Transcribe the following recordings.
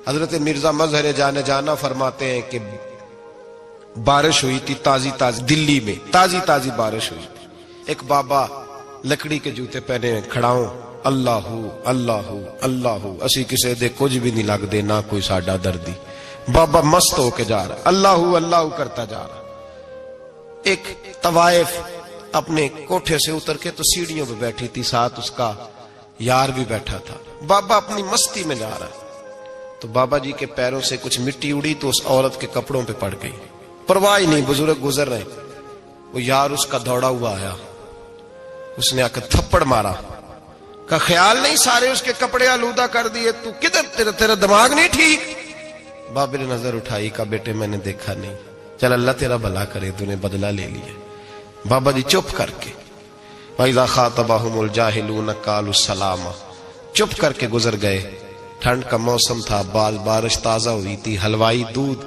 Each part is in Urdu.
حضرت مرزا مظہر جانے جانا فرماتے ہیں کہ بارش ہوئی تھی تازی تازی، دلی میں تازی تازی بارش ہوئی تھی. ایک بابا لکڑی کے جوتے پہنے کھڑا ہوں، اللہ اللہ اللہ، اسی کسے دے کچھ بھی نہیں لگ دے، نہ کوئی ساڈا دردی. بابا مست ہو کے جا رہا، اللہ اللہ کرتا جا رہا. ایک طوائف اپنے کوٹھے سے اتر کے تو سیڑھیوں پہ بیٹھی تھی، ساتھ اس کا یار بھی بیٹھا تھا. بابا اپنی مستی میں جا رہا ہے تو بابا جی کے پیروں سے کچھ مٹی اڑی تو اس عورت کے کپڑوں پہ پڑ گئی. پرواہ نہیں، بزرگ گزر رہے. وہ یار اس کا دوڑا ہوا آیا، اس نے آ کے تھپڑ مارا. کا خیال نہیں سارے اس کے کپڑے آلودہ کر دیے، تو کدھر تیرا دماغ نہیں ٹھیک؟ بابا نے نظر اٹھائی، کہا بیٹے میں نے دیکھا نہیں، چل اللہ تیرا بھلا کرے، تو نے بدلہ لے لیا. بابا جی چپ کر کے وَإِذَا خَاطَبَهُمُ الْجَاهِلُونَ قَالُوا سَلَامًا، چپ کر کے گزر گئے. ٹھنڈ کا موسم تھا، بارش تازہ ہوئی تھی، حلوائی دودھ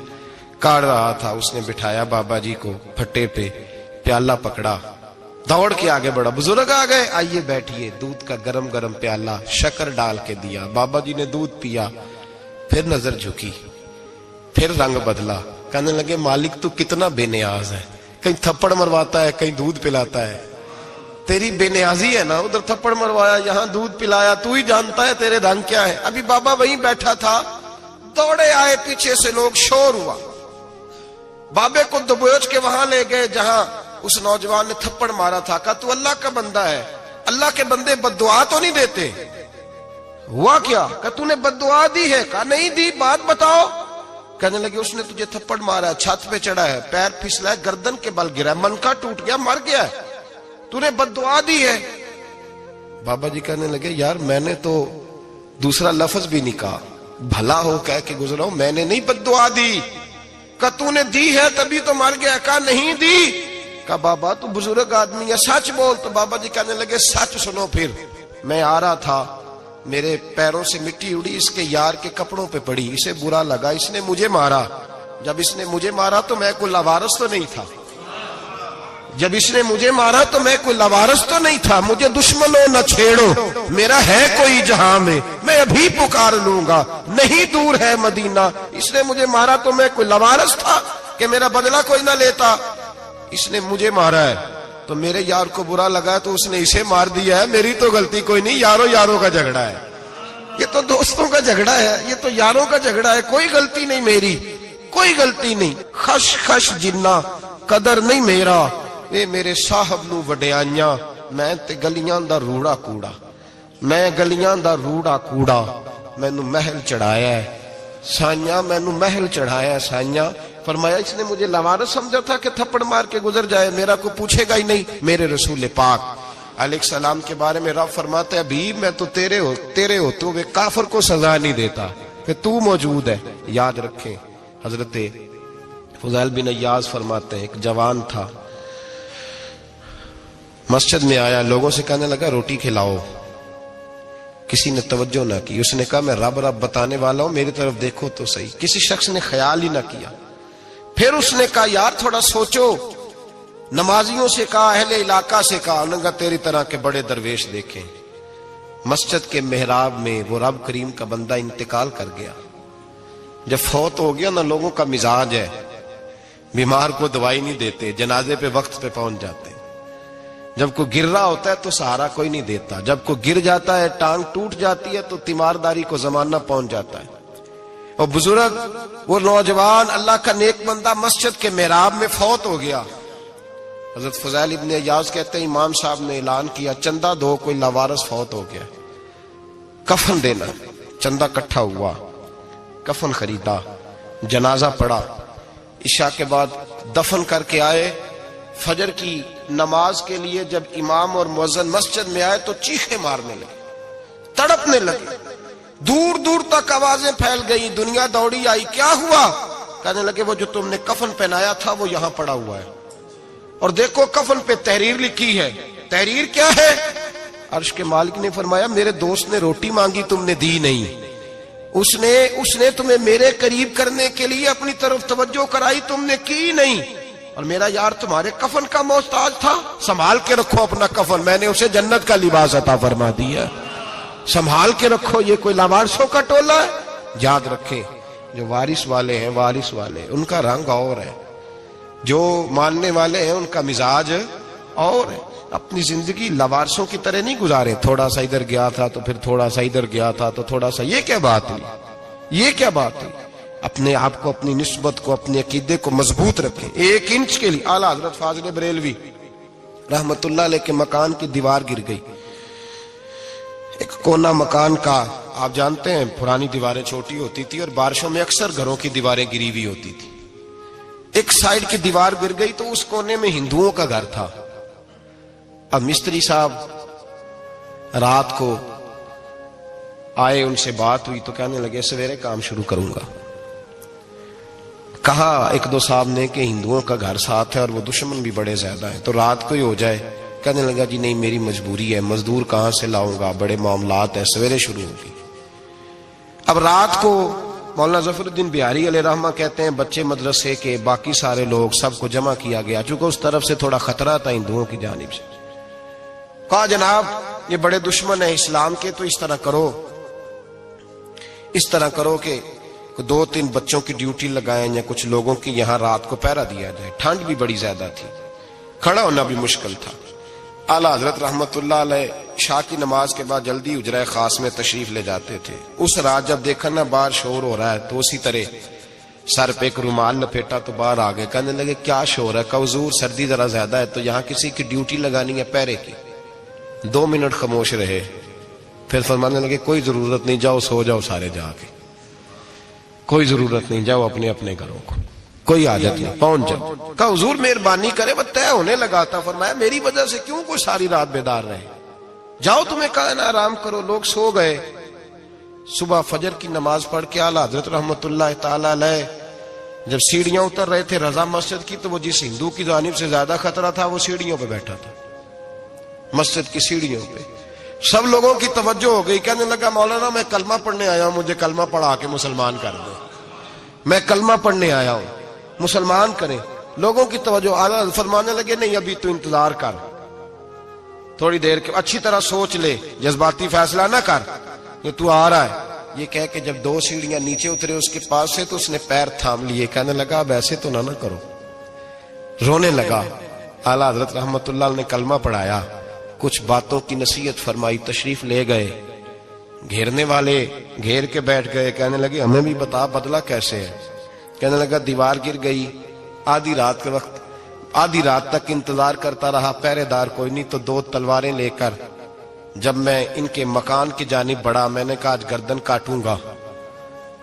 کاڑ رہا تھا. اس نے بٹھایا بابا جی کو پھٹے پہ، پیالہ پکڑا، دوڑ کے آگے بڑھا. بزرگ آ گئے، آئیے بیٹھیے. دودھ کا گرم گرم پیالہ شکر ڈال کے دیا. بابا جی نے دودھ پیا، پھر نظر جھکی، پھر رنگ بدلا. کہنے لگے مالک تو کتنا بے نیاز ہے، کہیں تھپڑ مرواتا ہے، کہیں دودھ پلاتا ہے. تیری بے نیازی ہے نا، ادھر تھپڑ مروایا، یہاں دودھ پلایا، تو ہی جانتا ہے تیرے رنگ کیا ہے. ابھی بابا وہیں بیٹھا تھا، دوڑے آئے پیچھے سے لوگ، شور ہوا. بابے کو دبوچ کے وہاں لے گئے جہاں اس نوجوان نے تھپڑ مارا تھا. کہا تو اللہ کا بندہ ہے، اللہ کے بندے بد دعا تو نہیں دیتے. ہوا کیا؟ کہا تو نے بد دعا دی ہے؟ کہا نہیں دی، بات بتاؤ. کہنے لگے اس نے تجھے تھپڑ مارا، چھت پہ چڑھا ہے، پیر پھسلا ہے، گردن کے بل گرا، منکا ٹوٹ گیا، مر گیا ہے، تو نے بد دعا دی ہے. بابا جی کہنے لگے یار میں نے تو دوسرا لفظ بھی نہیں کہا، بھلا ہو کہہ کے گزرا ہوں، میں نے نہیں بد دعا دی. کہا تو نے دی ہے تبھی تو مر گیا. کہا نہیں دی. کہا بابا تو بزرگ آدمی ہے، سچ بول. تو بابا جی کہنے لگے سچ سنو. پھر میں آ رہا تھا، میرے پیروں سے مٹی اڑی، اس کے یار کے کپڑوں پہ پڑی، اسے برا لگا، اس نے مجھے مارا. جب اس نے مجھے مارا تو میں کوئی لاوارث تو نہیں تھا، جب اس نے مجھے مارا تو میں کوئی لاوارث تو نہیں تھا. مجھے دشمنوں نہ چھیڑو، میرا ہے کوئی جہاں میں ابھی پکار لوں گا، نہیں دور ہے مدینہ. اس نے مجھے مارا تو میں کوئی لاوارث تھا کہ میرا بدلہ کوئی نہ لیتا. اس نے مجھے مارا ہے تو میرے یار کو برا لگا تو اس نے اسے مار دیا ہے، میری تو غلطی کوئی نہیں. یاروں کا جھگڑا ہے، یہ تو دوستوں کا جھگڑا ہے، یہ تو یاروں کا جھگڑا ہے، کوئی غلطی نہیں میری، کوئی غلطی نہیں. خش خش جنہ قدر نہیں میرا، اے میرے صاحب نو وڈیاں، میں تے گلیاں دا روڑا کوڑا، میں گلیاں دا روڑا کوڑا. مینوں محل چڑھایا ہے سائیاں، مینوں محل چڑھایا ہے سائیاں. فرمایا اس نے مجھے لوارث سمجھا تھا کہ تھپڑ مار کے گزر جائے، میرا کو پوچھے گا ہی نہیں. میرے رسول پاک علیہ السلام کے بارے میں رب فرماتے ہیں ابھی میں تو تیرے ہوتے ہوئے کافر کو سزا نہیں دیتا کہ تو موجود ہے. یاد رکھیں حضرت فضیل بن ایاز فرماتے ہیں ایک جوان تھا، مسجد میں آیا، لوگوں سے کہنے لگا روٹی کھلاؤ. کسی نے توجہ نہ کی. اس نے کہا میں رب بتانے والا ہوں، میری طرف دیکھو تو صحیح. کسی شخص نے خیال ہی نہ کیا. پھر اس نے کہا یار تھوڑا سوچو. نمازیوں سے کہا، اہل علاقہ سے کہا، انہوں نے کہا تیری طرح کے بڑے درویش دیکھیں. مسجد کے محراب میں وہ رب کریم کا بندہ انتقال کر گیا. جب فوت ہو گیا نا، لوگوں کا مزاج ہے بیمار کو دوائی نہیں دیتے، جنازے پہ وقت پہ پہنچ جاتے. جب کوئی گر رہا ہوتا ہے تو سہارا کوئی نہیں دیتا، جب کوئی گر جاتا ہے ٹانگ ٹوٹ جاتی ہے تو تیمارداری کو زمانہ پہنچ جاتا ہے. اور بزرگ وہ نوجوان اللہ کا نیک بندہ مسجد کے محراب میں فوت ہو گیا. حضرت فضیل ابن ایاز کہتے ہیں امام صاحب نے اعلان کیا چندہ دو، کوئی لاوارث فوت ہو گیا، کفن دینا. چندہ کٹھا ہوا، کفن خریدا، جنازہ پڑا. عشاء کے بعد دفن کر کے آئے. فجر کی نماز کے لیے جب امام اور مؤذن مسجد میں آئے تو چیخیں مارنے لگے، تڑپنے لگے. دور دور تک آوازیں پھیل گئی، دنیا دوڑی آئی. کیا ہوا؟ کہنے لگے وہ جو تم نے کفن پہنایا تھا وہ یہاں پڑا ہوا ہے، اور دیکھو کفن پہ تحریر لکھی ہے. تحریر کیا ہے؟ عرش کے مالک نے فرمایا میرے دوست نے روٹی مانگی، تم نے دی نہیں. اس نے تمہیں میرے قریب کرنے کے لیے اپنی طرف توجہ کرائی، تم نے کی نہیں. اور میرا یار تمہارے کفن کا محتاج تھا، سنبھال کے رکھو اپنا کفن، میں نے اسے جنت کا لباس عطا فرما دیا، سنبھال کے رکھو. یہ کوئی لاوارثوں کا ٹولہ ہے؟ یاد رکھیں جو وارث والے ہیں، وارث والے ان کا رنگ اور ہے، جو ماننے والے ہیں ان کا مزاج اور ہے. اپنی زندگی لوارثوں کی طرح نہیں گزارے، تھوڑا سا ادھر گیا تھا تو پھر تھوڑا سا ادھر گیا تھا تو تھوڑا سا. یہ کیا بات ہوئی؟ یہ کیا بات ہوئی؟ اپنے آپ کو، اپنی نسبت کو، اپنے عقیدے کو مضبوط رکھیں. 1 انچ کے لیے اعلیٰ حضرت فاضل بریلوی رحمت اللہ علیہ کے مکان کی دیوار گر گئی. ایک کونا مکان کا، آپ جانتے ہیں پرانی دیواریں چھوٹی ہوتی تھی اور بارشوں میں اکثر گھروں کی دیواریں گری ہوئی ہوتی تھی. ایک سائیڈ کی دیوار گر گئی تو اس کونے میں ہندوؤں کا گھر تھا. اب مستری صاحب رات کو آئے، ان سے بات ہوئی تو کہنے لگے سویرے کام شروع کروں گا. کہا 1-2 صاحب نے کہ ہندوؤں کا گھر ساتھ ہے اور وہ دشمن بھی بڑے زیادہ ہیں، تو رات کو ہی ہو جائے. کہنے لگا جی نہیں، میری مجبوری ہے، مزدور کہاں سے لاؤں گا، بڑے معاملات ہیں، سویرے شروع ہوگی. اب رات کو مولانا ظفر الدین بہاری علیہ رحمہ کہتے ہیں بچے مدرسے کے، باقی سارے لوگ، سب کو جمع کیا گیا، چونکہ اس طرف سے تھوڑا خطرہ تھا ہندوؤں کی جانب سے. کہا جناب یہ بڑے دشمن ہیں اسلام کے، تو اس طرح کرو کہ 2-3 بچوں کی ڈیوٹی لگائیں یا کچھ لوگوں کی یہاں رات کو پہرا دیا جائے. ٹھنڈ بھی بڑی زیادہ تھی، کھڑا ہونا بھی مشکل تھا. اعلیٰ حضرت رحمت اللہ علیہ عشاء کی نماز کے بعد جلدی حجرہ خاص میں تشریف لے جاتے تھے. اس رات جب دیکھا نا باہر شور ہو رہا ہے تو اسی طرح سر پہ ایک رومال لپیٹا تو باہر آ گئے. کہنے لگے کیا شور ہے؟ کہ حضور سردی ذرا زیادہ ہے تو یہاں کسی کی ڈیوٹی لگانی ہے پہرے کی. 2 منٹ خاموش رہے، پھر فرمانے لگے کوئی ضرورت نہیں، جاؤ سو جاؤ سارے جا کے، کوئی ضرورت نہیں، جاؤ اپنے اپنے گھروں کو، کوئی حاجت نہیں، پہنچ جاؤ. کہا حضور مہربانی کرے، وہ طے ہونے لگا تھا. فرمایا میری وجہ سے کیوں کوئی ساری رات بیدار رہے، جاؤ تمہیں کہا نا آرام کرو. لوگ سو گئے. صبح فجر کی نماز پڑھ کے اعلیٰ حضرت رحمت اللہ تعالی علیہ جب سیڑھیاں اتر رہے تھے رضا مسجد کی، تو وہ جس ہندو کی جانب سے زیادہ خطرہ تھا وہ سیڑھیوں پہ بیٹھا تھا، مسجد کی سیڑھیوں پہ. سب لوگوں کی توجہ ہو گئی. کہنے لگا مولانا میں کلمہ پڑھنے آیا ہوں، مجھے کلمہ پڑھا کے مسلمان کر دو، میں کلمہ پڑھنے آیا ہوں، مسلمان کریں. لوگوں کی توجہ. اعلیٰ فرمانے لگے نہیں ابھی تو انتظار کر، تھوڑی دیر کے اچھی طرح سوچ لے، جذباتی فیصلہ نہ کر کہ تو آ رہا ہے. یہ کہہ کے جب 2 سیڑھیاں نیچے اترے اس کے پاس سے تو اس نے پیر تھام لیے. کہنے لگا اب ایسے تو نہ کرو، رونے لگا. اعلیٰ حضرت رحمت اللہ نے کلمہ پڑھایا، کچھ باتوں کی نصیحت فرمائی، تشریف لے گئے. گھیرنے والے گھیر کے بیٹھ گئے. کہنے لگے ہمیں بھی بتا بدلہ کیسے ہے. کہنے لگا دیوار گر گئی، آدھی رات کے وقت، آدھی رات تک انتظار کرتا رہا، پہرے دار کوئی نہیں، تو 2 تلواریں لے کر جب میں ان کے مکان کی جانب بڑھا، میں نے کہا آج گردن کاٹوں گا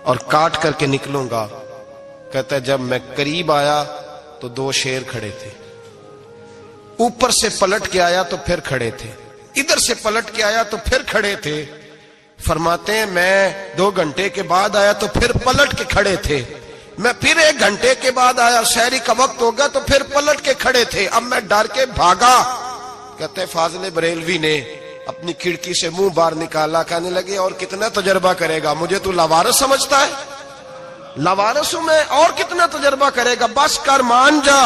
اور کاٹ کر کے نکلوں گا. کہتا ہے جب میں قریب آیا تو 2 شیر کھڑے تھے، اوپر سے پلٹ کے آیا تو پھر کھڑے تھے، ادھر سے پلٹ کے آیا تو پھر کھڑے تھے. فرماتے ہیں میں 2 گھنٹے کے بعد آیا تو پھر پلٹ کے کھڑے تھے، میں پھر 1 گھنٹے کے بعد آیا، سحری کا وقت ہو گیا تو پھر پلٹ کے کھڑے تھے. اب میں ڈر کے بھاگا. کہتے ہیں فاضل بریلوی نے اپنی کھڑکی سے منہ باہر نکالا. کہنے لگے اور کتنا تجربہ کرے گا، مجھے تو لاوارث سمجھتا ہے، لاوارث ہوں میں، اور کتنا تجربہ کرے گا، بس کر مان جا.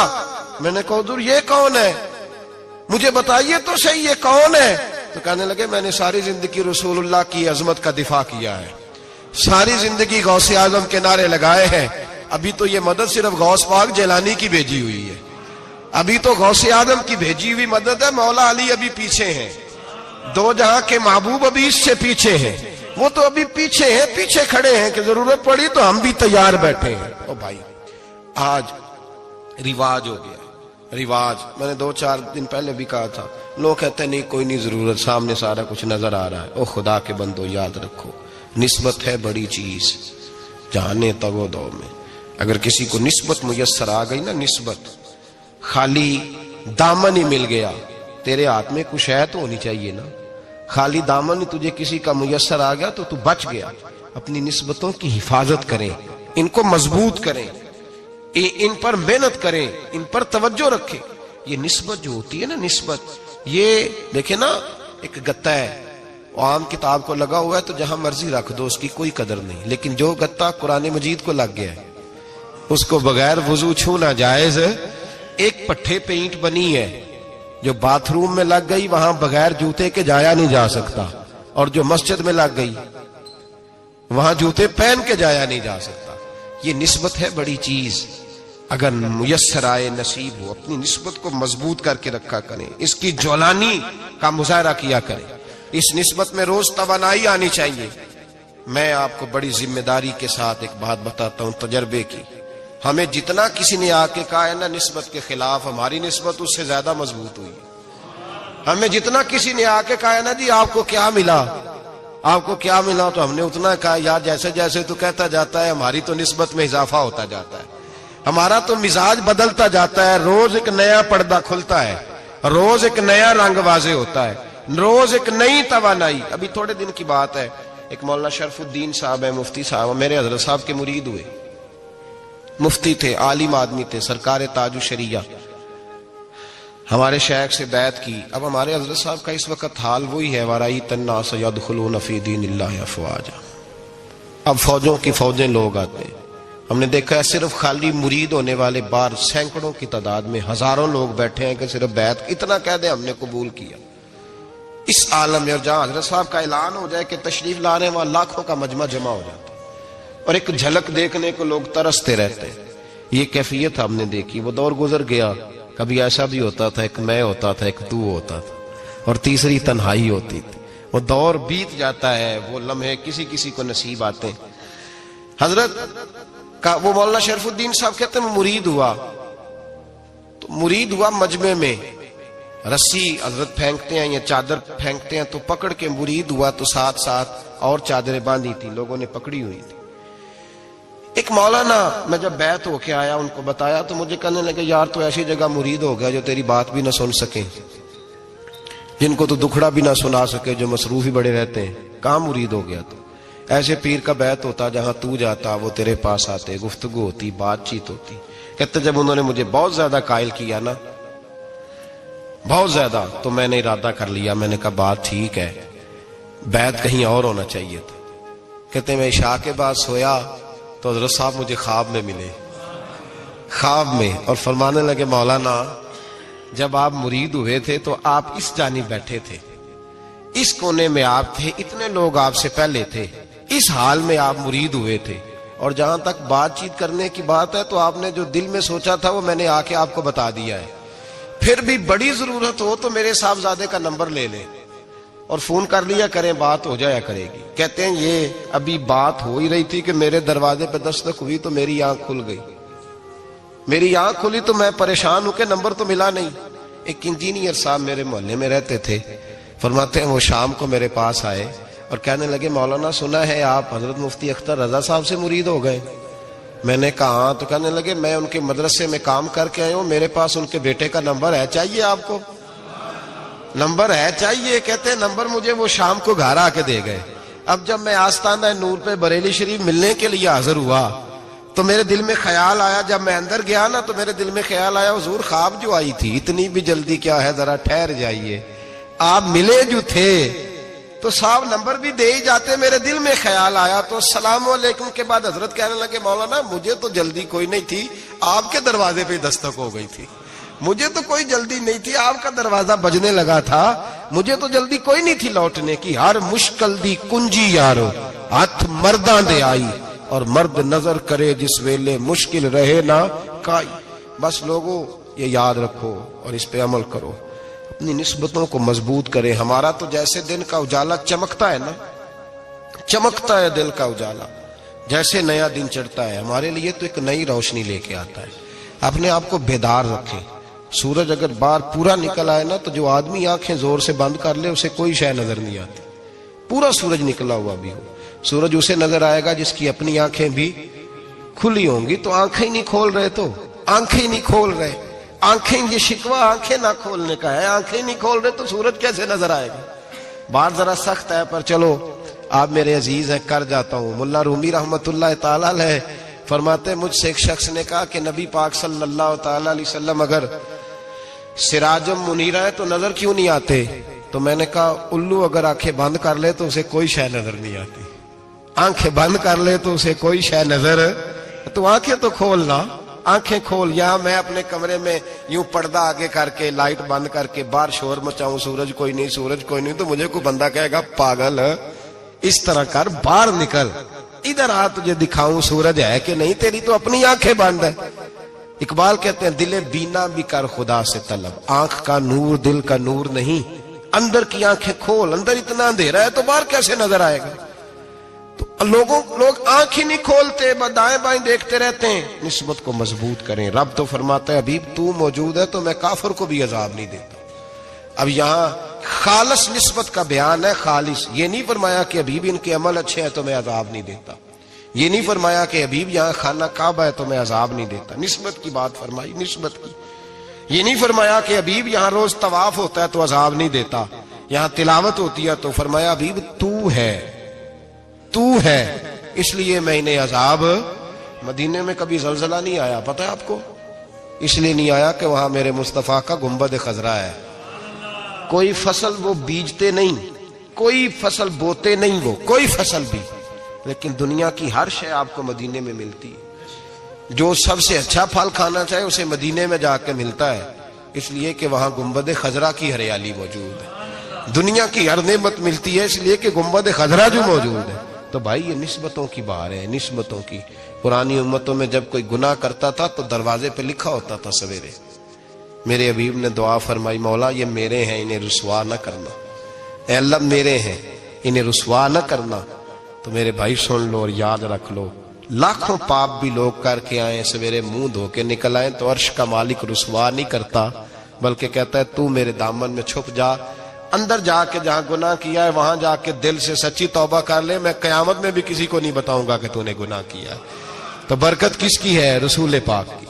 میں نے کہا حضور یہ کون ہے، مجھے بتائیے تو صحیح یہ کون ہے. تو کہنے لگے میں نے ساری زندگی رسول اللہ کی عظمت کا دفاع کیا ہے، ساری زندگی غوث اعظم کے نعرے لگائے ہیں. ابھی تو یہ مدد صرف غوث پاک جیلانی کی بھیجی ہوئی ہے، ابھی تو غوث اعظم کی بھیجی ہوئی مدد ہے. مولا علی ابھی پیچھے ہیں، 2 جہاں کے محبوب ابھی اس سے پیچھے ہیں، وہ تو ابھی پیچھے ہیں، پیچھے کھڑے ہیں کہ ضرورت پڑی تو ہم بھی تیار بیٹھے ہیں. او بھائی آج رواج ہو گیا، رواج. میں نے 2-4 دن پہلے بھی کہا تھا، لوگ کہتے ہیں نہیں کوئی نہیں ضرورت، سامنے سارا کچھ نظر آ رہا ہے. او خدا کے بندو یاد رکھو نسبت ہے بڑی چیز، جانے تگو دو میں. اگر کسی کو نسبت میسر آ گئی نا، نسبت، خالی دامن ہی مل گیا، تیرے ہاتھ میں کچھ ہے تو ہونی چاہیے نا. خالی دامن ہی تجھے کسی کا میسر آ گیا تو بچ گیا. اپنی نسبتوں کی حفاظت کریں، ان کو مضبوط کریں، ان پر محنت کریں، ان پر توجہ رکھیں. یہ نسبت جو ہوتی ہے نا، نسبت، یہ دیکھیں نا ایک گتا ہے، عام کتاب کو لگا ہوا ہے تو جہاں مرضی رکھ دو، اس کی کوئی قدر نہیں. لیکن جو گتا قرآن مجید کو لگ گیا ہے اس کو بغیر وضو چھونا جائز ہے. ایک پٹھے پہ اینٹ بنی ہے، جو باتھ روم میں لگ گئی وہاں بغیر جوتے کے جایا نہیں جا سکتا، اور جو مسجد میں لگ گئی وہاں جوتے پہن کے جایا نہیں جا سکتا. یہ نسبت ہے بڑی چیز. اگر میسر آئے نصیب ہو اپنی نسبت کو مضبوط کر کے رکھا کریں, اس کی جولانی کا مظاہرہ کیا کریں. اس نسبت میں روز توانائی آنی چاہیے. میں آپ کو بڑی ذمہ داری کے ساتھ ایک بات بتاتا ہوں تجربے کی. ہمیں جتنا کسی نے آ کے کہا ہے نا نسبت کے خلاف, ہماری نسبت اس سے زیادہ مضبوط ہوئی. ہمیں جتنا کسی نے آ کے کہا ہے نا جی آپ کو کیا ملا, آپ کو کیا ملا, تو ہم نے اتنا کہا یار جیسے جیسے تو کہتا جاتا ہے ہماری تو نسبت میں اضافہ ہوتا جاتا ہے, ہمارا تو مزاج بدلتا جاتا ہے. روز ایک نیا پردہ کھلتا ہے, روز ایک نیا رنگ واضح ہوتا ہے, روز ایک نئی توانائی. ابھی تھوڑے دن کی بات ہے, ایک مولانا شرف الدین صاحب ہے, مفتی صاحب, میرے حضرت صاحب کے مرید ہوئے. مفتی تھے, عالم آدمی تھے, سرکار تاج الشریعہ, ہمارے شیخ سے بیعت کی. اب ہمارے حضرت صاحب کا اس وقت حال وہی ہے, وَرَأَيْتَ النَّاسَ يَدْخُلُونَ فِي دِينِ اللَّهِ أَفْوَاجًا. اب فوجوں کی فوجیں لوگ آتے ہیں. ہم نے دیکھا ہے صرف خالی مرید ہونے والے بار سینکڑوں کی تعداد میں ہزاروں لوگ بیٹھے ہیں کہ صرف بیعت اتنا کہہ دیں ہم نے قبول کیا. اس عالم میں, اور جہاں حضرت صاحب کا اعلان ہو جائے کہ تشریف لا رہے ہیں, وہاں لاکھوں کا مجمع جمع ہو جاتا ہے اور ایک جھلک دیکھنے کو لوگ ترستے رہتے ہیں. یہ کیفیت ہم نے دیکھی. وہ دور گزر گیا. کبھی ایسا بھی ہوتا تھا ایک میں ہوتا تھا, ایک تو ہوتا تھا, اور تیسری تنہائی ہوتی تھی. وہ دور بیت جاتا ہے, وہ لمحے کسی کسی کو نصیب آتے ہیں. حضرت کا وہ مولانا شرف الدین صاحب کہتے ہیں مرید ہوا, تو مرید ہوا مجمع میں, رسی حضرت پھینکتے ہیں یا چادر پھینکتے ہیں تو پکڑ کے مرید ہوا, تو ساتھ ساتھ اور چادریں باندھی تھی, لوگوں نے پکڑی ہوئی تھی. ایک مولانا, میں جب بیعت ہو کے آیا ان کو بتایا تو مجھے کہنے لگے یار تو ایسی جگہ مرید ہو گیا جو تیری بات بھی نہ سن سکیں, جن کو تو دکھڑا بھی نہ سنا سکے, جو مصروف ہی بڑے رہتے ہیں, کہاں مرید ہو گیا؟ تو ایسے پیر کا بیعت ہوتا جہاں تو جاتا وہ تیرے پاس آتے, گفتگو ہوتی, بات چیت ہوتی. کہتے جب انہوں نے مجھے بہت زیادہ قائل کیا نا, بہت زیادہ, تو میں نے ارادہ کر لیا. میں نے کہا بات ٹھیک ہے, بیعت کہیں اور ہونا چاہیے تھا. کہتے میں عشاء کے بعد سویا تو حضرت صاحب مجھے خواب میں ملے, خواب میں, اور فرمانے لگے مولانا جب آپ مرید ہوئے تھے تو آپ اس جانب بیٹھے تھے, اس کونے میں آپ تھے, اتنے لوگ آپ سے پہلے تھے, اس حال میں آپ مرید ہوئے تھے, اور جہاں تک بات چیت کرنے کی بات ہے تو آپ نے جو دل میں سوچا تھا وہ میں نے آ کے آپ کو بتا دیا ہے. پھر بھی بڑی ضرورت ہو تو میرے صاحبزادے کا نمبر لے لیں اور فون کر لیا کریں, بات ہو جایا کرے گی. کہتے ہیں یہ ابھی بات ہو ہی رہی تھی کہ میرے دروازے پہ دستک ہوئی تو میری آنکھ کھل گئی. میری آنکھ کھلی تو میں پریشان ہوں کہ نمبر تو ملا نہیں. ایک انجینئر صاحب میرے محلے میں رہتے تھے, فرماتے ہیں وہ شام کو میرے پاس آئے اور کہنے لگے مولانا سنا ہے آپ حضرت مفتی اختر رضا صاحب سے مرید ہو گئے. میں نے کہا ہاں. تو کہنے لگے میں ان کے مدرسے میں کام کر کے آئے ہوں, میرے پاس ان کے بیٹے کا نمبر ہے, چاہیے آپ کو؟ نمبر ہے چاہیے. کہتے ہیں نمبر مجھے وہ شام کو گھر آ کے دے گئے. اب جب میں آستانہ نور پہ بریلی شریف ملنے کے لیے حاضر ہوا تو میرے دل میں خیال آیا, جب میں اندر گیا نا تو میرے دل میں خیال آیا حضور خواب جو آئی تھی اتنی بھی جلدی کیا ہے, ذرا ٹھہر جائیے, آپ ملے جو تھے تو صاحب نمبر بھی دے ہی جاتے. میرے دل میں خیال آیا تو السلام علیکم کے بعد حضرت کہنے لگے مولانا مجھے تو جلدی کوئی نہیں تھی, آپ کے دروازے پہ دستک ہو گئی تھی, مجھے تو کوئی جلدی نہیں تھی, آپ کا دروازہ بجنے لگا تھا, مجھے تو جلدی کوئی نہیں تھی لوٹنے کی. ہر مشکل دی کنجی یارو ہاتھ مرداں دے آئی, اور مرد نظر کرے جس ویلے مشکل رہے نہ کائی. بس لوگوں یہ یاد رکھو اور اس پہ عمل کرو, اپنی نسبتوں کو مضبوط کریں. ہمارا تو جیسے دن کا اجالا چمکتا ہے نا, چمکتا ہے دل کا اجالا, جیسے نیا دن چڑھتا ہے ہمارے لیے تو ایک نئی روشنی لے کے آتا ہے. اپنے آپ کو بیدار رکھیں. سورج اگر باہر پورا نکل آئے نا تو جو آدمی آنکھیں زور سے بند کر لے اسے کوئی شے نظر نہیں آتی. پورا سورج نکلا ہوا بھی ہو, سورج اسے نظر آئے گا جس کی اپنی آنکھیں بھی کھلی ہوں گی. تو آنکھیں نہیں کھول رہے, تو آنکھیں نہیں کھول رہے, آنکھیں, یہ شکوہ آنکھیں نہ کھولنے کا ہے, آنکھیں نہیں کھول رہے تو سورج کیسے نظر آئے گا. بات ذرا سخت ہے پر چلو آپ میرے عزیز ہیں, کر جاتا ہوں. ملا رومی رحمت اللہ تعالی علیہ فرماتے مجھ سے ایک شخص نے کہا کہ نبی پاک صلی اللہ تعالی علیہ وسلم اگر سراجم منیرہ ہے تو نظر کیوں نہیں آتے؟ تو میں نے کہا الو اگر آنکھیں بند کر لے تو اسے کوئی شے نظر نہیں آتی. آنکھیں بند کر لے تو اسے کوئی شے نظر, تو آنکھیں تو کھولنا, آنکھیں کھول. یہاں میں اپنے کمرے میں یوں پردہ آگے کر کے لائٹ بند کر کے باہر شور مچاؤں, سورج کوئی نہیں, سورج کوئی نہیں, تو مجھے کوئی بندہ کہے گا پاگل, اس طرح کر, باہر نکل, ادھر آ تجھے دکھاؤں سورج ہے کہ نہیں، تیری تو اپنی آنکھیں بند ہے۔ اقبال کہتے ہیں دل بینا بھی کر خدا سے طلب، آنکھ کا نور دل کا نور نہیں، اندر کی آنکھیں کھول، اندر اتنا اندھیرا ہے تو باہر کیسے نظر آئے گا؟ تو لوگ آنکھ ہی نہیں کھولتے، دائیں بائیں دیکھتے رہتے ہیں۔ نسبت کو مضبوط کریں۔ رب تو فرماتا ہے حبیب تو موجود ہے تو میں کافر کو بھی عذاب نہیں دیتا۔ اب یہاں خالص نسبت کا بیان ہے، خالص، یہ نہیں فرمایا کہ حبیب ان کے عمل اچھے ہیں تو میں عذاب نہیں دیتا، یہ نہیں فرمایا کہ حبیب یہاں خانہ کعبہ ہے تو میں عذاب نہیں دیتا، نسبت کی بات فرمائی، نسبت کی۔ یہ نہیں فرمایا کہ حبیب یہاں روز طواف ہوتا ہے تو عذاب نہیں دیتا، یہاں تلاوت ہوتی ہے تو فرمایا حبیب تو ہے اس لیے میں انہیں عذاب۔ مدینے میں کبھی زلزلہ نہیں آیا، پتہ ہے آپ کو؟ اس لیے نہیں آیا کہ وہاں میرے مصطفیٰ کا گنبد خضرا ہے۔ کوئی فصل وہ بیجتے نہیں، کوئی فصل بوتے نہیں، وہ کوئی فصل بھی، لیکن دنیا کی ہر شے آپ کو مدینے میں ملتی ہے۔ جو سب سے اچھا پھل کھانا چاہے اسے مدینے میں جا کے ملتا ہے، اس لیے کہ وہاں گنبد خضرا کی ہریالی موجود ہے۔ دنیا کی ہر نعمت ملتی ہے اس لیے کہ گنبد خضرا جو موجود ہے۔ تو بھائی یہ نسبتوں کی بات ہے، نسبتوں کی۔ پرانی امتوں میں جب کوئی گناہ کرتا تھا تو دروازے پہ لکھا ہوتا تھا سویرے، میرے حبیب نے دعا فرمائی مولا یہ میرے ہیں انہیں رسوا نہ کرنا، اے اللہ میرے ہیں انہیں رسوا نہ کرنا۔ تو میرے بھائی سن لو اور یاد رکھ لو، لاکھوں پاپ بھی لوگ کر کے آئیں، سویرے منہ دھو کے نکل آئیں تو عرش کا مالک رسوا نہیں کرتا، بلکہ کہتا ہے تو میرے دامن میں چھپ جا، اندر جا کے جہاں گناہ کیا ہے وہاں جا کے دل سے سچی توبہ کر لے، میں قیامت میں بھی کسی کو نہیں بتاؤں گا کہ تو نے گناہ کیا ہے۔ تو برکت کس کی ہے؟ رسول پاک کی۔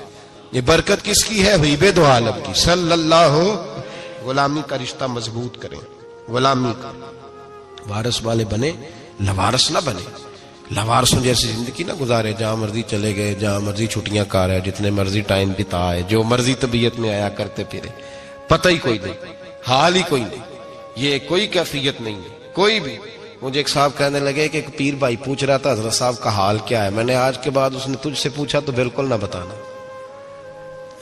یہ برکت کس کی ہے؟ حبیب دو عالم کی صلی اللہ۔ غلامی کا رشتہ مضبوط کریں، غلامی کا وارث والے بنے، لوارث نہ بنے۔ لوارثوں جیسی زندگی نہ گزارے، جہاں مرضی چلے گئے، جہاں مرضی چھٹیاں کار ہے، جتنے مرضی ٹائم بتائے، جو مرضی طبیعت میں آیا کرتے پھرے، پتہ ہی کوئی نہیں، حال ہی کوئی نہیں، یہ کوئی کیفیت نہیں ہے کوئی بھی۔ مجھے ایک صاحب کہنے لگے کہ ایک پیر بھائی پوچھ رہا تھا حضرت صاحب کا حال کیا ہے، میں نے آج کے بعد اس نے تجھ سے پوچھا تو بالکل نہ بتانا۔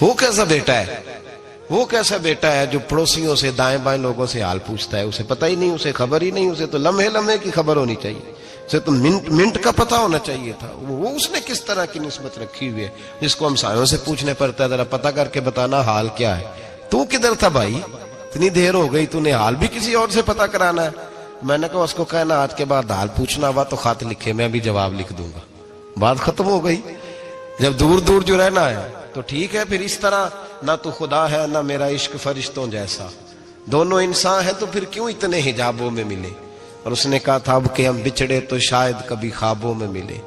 وہ کیسا بیٹا ہے، وہ کیسا بیٹا ہے جو پڑوسیوں سے دائیں بائیں لوگوں سے حال پوچھتا ہے، اسے پتہ ہی نہیں، اسے خبر ہی نہیں، اسے تو لمحے لمحے کی خبر ہونی چاہیے، اسے تو منٹ منٹ کا پتہ ہونا چاہیے تھا۔ وہ اس نے کس طرح کی نسبت رکھی ہوئی ہے جس کو ہم سایوں سے پوچھنے پڑتا ہے ذرا پتہ کر کے بتانا حال کیا ہے۔ تو کدھر تھا بھائی، اتنی دیر ہو گئی، تو نے حال بھی کسی اور سے پتہ کرانا ہے؟ میں نے کہا اس کو کہنا آج کے بعد حال پوچھنا ہوا تو خط لکھے، میں بھی جواب لکھ دوں گا، بات ختم ہو گئی۔ جب دور دور جو رہنا ہے تو ٹھیک ہے، پھر اس طرح نہ تو خدا ہے نہ میرا عشق فرشتوں جیسا، دونوں انسان ہیں تو پھر کیوں اتنے حجابوں میں ملے؟ اور اس نے کہا تھا اب کہ ہم بچھڑے تو شاید کبھی خوابوں میں ملے،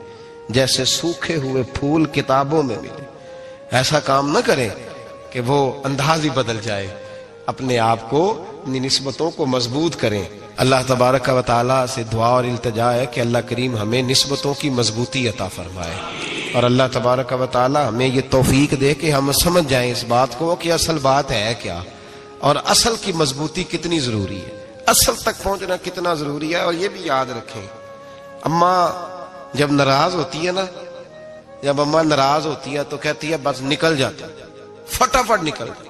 جیسے سوکھے ہوئے پھول کتابوں میں ملے۔ ایسا کام نہ کریں کہ وہ انداز ہی بدل جائے، اپنے آپ کو، اپنی نسبتوں کو مضبوط کریں۔ اللہ تبارک و تعالیٰ سے دعا اور التجا ہے کہ اللہ کریم ہمیں نسبتوں کی مضبوطی عطا فرمائے، اور اللہ تبارک و تعالیٰ ہمیں یہ توفیق دے کہ ہم سمجھ جائیں اس بات کو کہ اصل بات ہے کیا، اور اصل کی مضبوطی کتنی ضروری ہے، اصل تک پہنچنا کتنا ضروری ہے۔ اور یہ بھی یاد رکھیں، اماں جب ناراض ہوتی ہے نا، جب اماں ناراض ہوتی ہے تو کہتی ہے بس نکل جاتا، فٹافٹ نکل جاتا،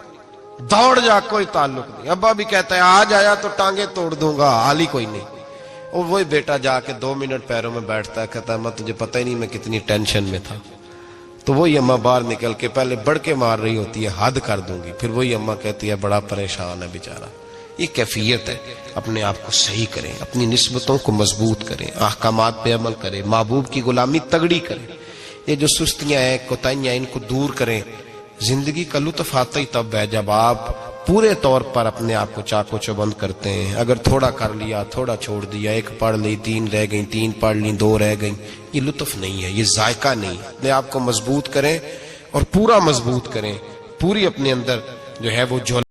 دوڑ جا، کوئی تعلق نہیں۔ ابا بھی کہتا ہے آج آیا تو ٹانگیں توڑ دوں گا، حال ہی کوئی نہیں۔ اور وہی بیٹا جا کے 2 منٹ پیروں میں بیٹھتا ہے، کہتا ہے ماں تجھے پتہ ہی نہیں میں کتنی ٹینشن میں تھا۔ تو وہی اماں باہر نکل کے پہلے بڑھ کے مار رہی ہوتی ہے حد کر دوں گی، پھر وہی اماں کہتی ہے بڑا پریشان ہے بیچارہ۔ یہ کیفیت ہے، اپنے آپ کو صحیح کریں، اپنی نسبتوں کو مضبوط کریں، احکامات پہ عمل کریں، محبوب کی غلامی تگڑی کریں۔ یہ جو سستیاں ہیں، کوتاہیاں، ان کو دور کریں۔ زندگی کا لطف آتا ہی تب ہے جب آپ پورے طور پر اپنے آپ کو چاق و چوبند کرتے ہیں۔ اگر تھوڑا کر لیا، تھوڑا چھوڑ دیا، 1 پڑھ لی، 3 رہ گئیں، 3 پڑھ لی، 2 رہ گئیں، یہ لطف نہیں ہے، یہ ذائقہ نہیں ہے۔ اپنے آپ کو مضبوط کریں اور پورا مضبوط کریں، پوری اپنے اندر جو ہے وہ